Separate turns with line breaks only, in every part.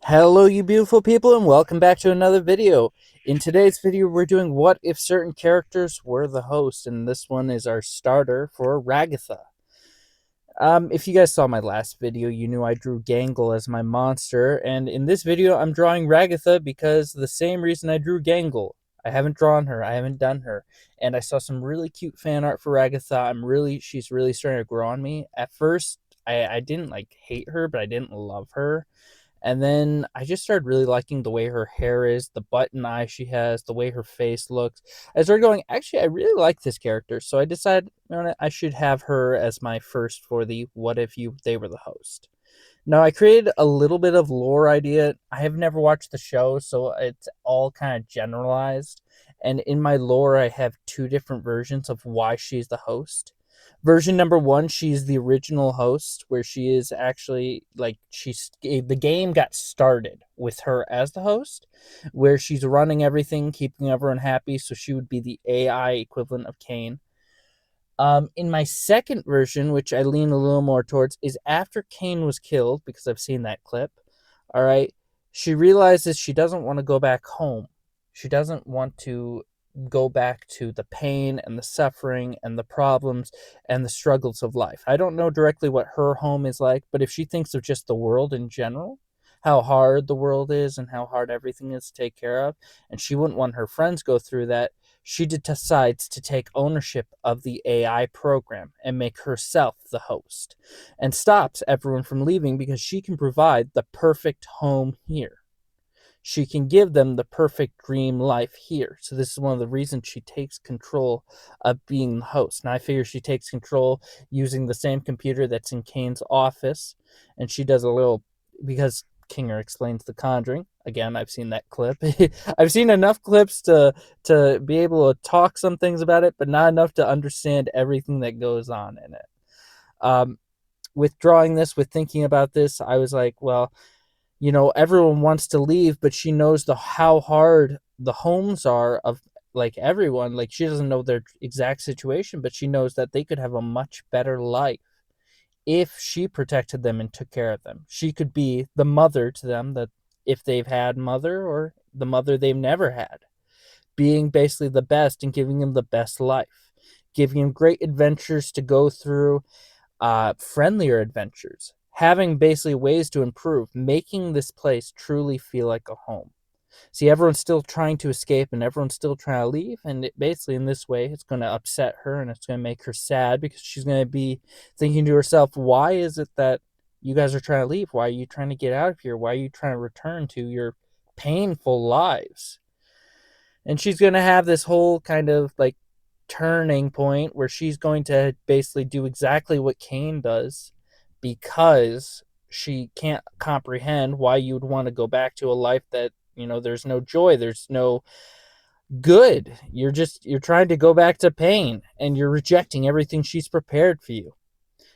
Hello, you beautiful people, and welcome back to another video. In today's video, we're doing what if certain characters were the host, and this one is our starter for Ragatha. If you guys saw my last video, you knew I drew Gangle as my monster, and in this video, I'm drawing Ragatha because the same reason I drew Gangle. I haven't drawn her, I haven't done her, and I saw some really cute fan art for Ragatha. She's really starting to grow on me. At first, I didn't like hate her, but I didn't love her. And then I just started really liking the way her hair is, the button eye she has, the way her face looks. I started going, actually, I really like this character. So I decided, I should have her as my first for the what if they were the host. Now, I created a little bit of lore idea. I have never watched the show, so it's all kind of generalized. And in my lore, I have two different versions of why she's the host. Version number one, she's the original host, where she is actually like the game got started with her as the host, where she's running everything, keeping everyone happy. So she would be the AI equivalent of Kane. In my second version, which I lean a little more towards, is after Kane was killed, because I've seen that clip. All right. She realizes she doesn't want to go back home. She doesn't want to go back to the pain and the suffering and the problems and the struggles of life. I don't know directly what her home is like, but if she thinks of just the world in general, how hard the world is and how hard everything is to take care of, and she wouldn't want her friends go through that, she decides to take ownership of the AI program and make herself the host, and stops everyone from leaving because she can provide the perfect home here. She can give them the perfect dream life here. So this is one of the reasons she takes control of being the host. Now I figure she takes control using the same computer that's in Kane's office, and she does a little, because Kinger explains The Conjuring. Again, I've seen that clip. I've seen enough clips to be able to talk some things about it, but not enough to understand everything that goes on in it. Um, with drawing this, with thinking about this, I was like, well, everyone wants to leave, but she knows how hard the homes are of like everyone. Like, she doesn't know their exact situation, but she knows that they could have a much better life if she protected them and took care of them. She could be the mother to them, that if they've had mother, or the mother they've never had, being basically the best and giving them the best life, giving them great adventures to go through, friendlier adventures, having basically ways to improve, making this place truly feel like a home. See, everyone's still trying to escape and everyone's still trying to leave. And basically, in this way, it's going to upset her and it's going to make her sad, because she's going to be thinking to herself, why is it that you guys are trying to leave? Why are you trying to get out of here? Why are you trying to return to your painful lives? And she's going to have this whole kind of like turning point where she's going to basically do exactly what Kane does, because she can't comprehend why you would want to go back to a life that, there's no joy, there's no good. You're trying to go back to pain, and you're rejecting everything she's prepared for you.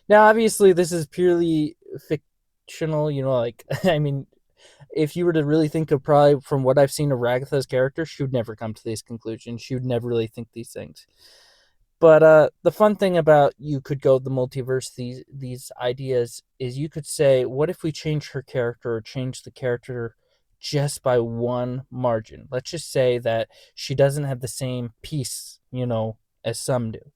Now, obviously, this is purely fictional, like, I mean, if you were to really think of, probably from what I've seen of Ragatha's character, she would never come to these conclusions. She would never really think these things. But the fun thing about you could go the multiverse, these ideas, is you could say, what if we change her character, or change the character just by one margin? Let's just say that she doesn't have the same peace, as some do,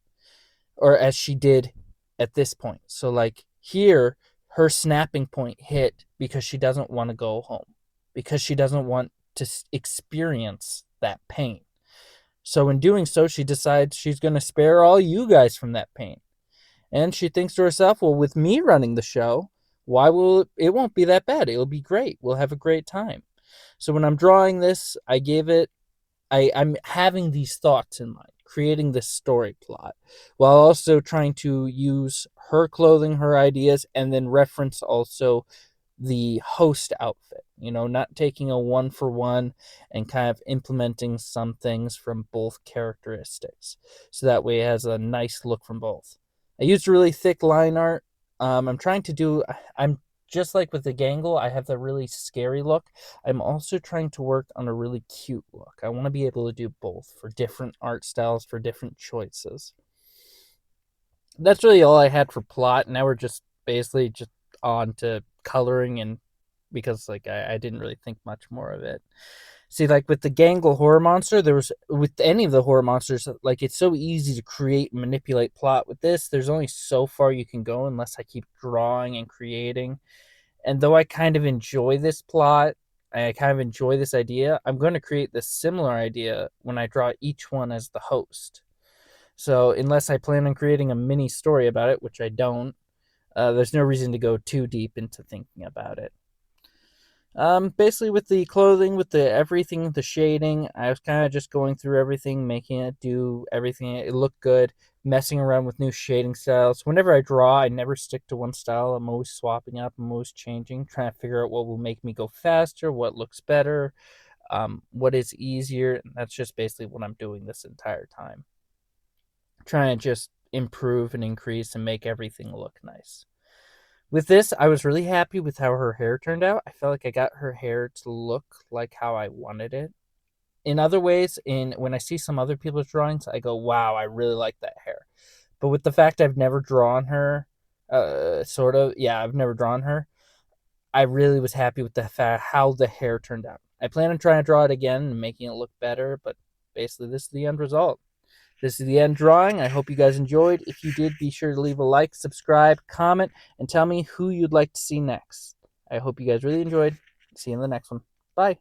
or as she did at this point. So like here, her snapping point hit because she doesn't want to go home, because she doesn't want to experience that pain. So in doing so, she decides she's going to spare all you guys from that pain. And she thinks to herself, well, with me running the show, why will it won't be that bad. It'll be great. We'll have a great time. So when I'm drawing this, I'm having these thoughts in mind, creating this story plot, while also trying to use her clothing, her ideas, and then reference also the host outfit, not taking a one for one, and kind of implementing some things from both characteristics. So that way it has a nice look from both. I used really thick line art. I'm just like with the Gangle, I have the really scary look. I'm also trying to work on a really cute look. I want to be able to do both for different art styles, for different choices. That's really all I had for plot. Now we're just basically just on to coloring and because like I didn't really think much more of it. See, like with the Gangle horror monster, there was with any of the horror monsters, like it's so easy to create and manipulate plot. With this, there's only so far you can go unless I keep drawing and creating. And though I kind of enjoy this plot, I kind of enjoy this idea, I'm going to create this similar idea when I draw each one as the host. So unless I plan on creating a mini story about it, which I don't, there's no reason to go too deep into thinking about it. Basically with the clothing, with the everything, the shading, I was kind of just going through everything, making it do everything. It looked good, messing around with new shading styles. Whenever I draw, I never stick to one style. I'm always swapping up, I'm always changing, trying to figure out what will make me go faster, what looks better, what is easier. And that's just basically what I'm doing this entire time. Trying to just improve and increase and make everything look nice. With this, I was really happy with how her hair turned out. I felt like I got her hair to look like how I wanted it. In other ways, when I see some other people's drawings, I go, wow, I really like that hair. But with the fact I've never drawn her, I've never drawn her, I really was happy with the fact how the hair turned out. I plan on trying to draw it again and making it look better, but basically this is the end result. This is the end drawing. I hope you guys enjoyed. If you did, be sure to leave a like, subscribe, comment, and tell me who you'd like to see next. I hope you guys really enjoyed. See you in the next one. Bye.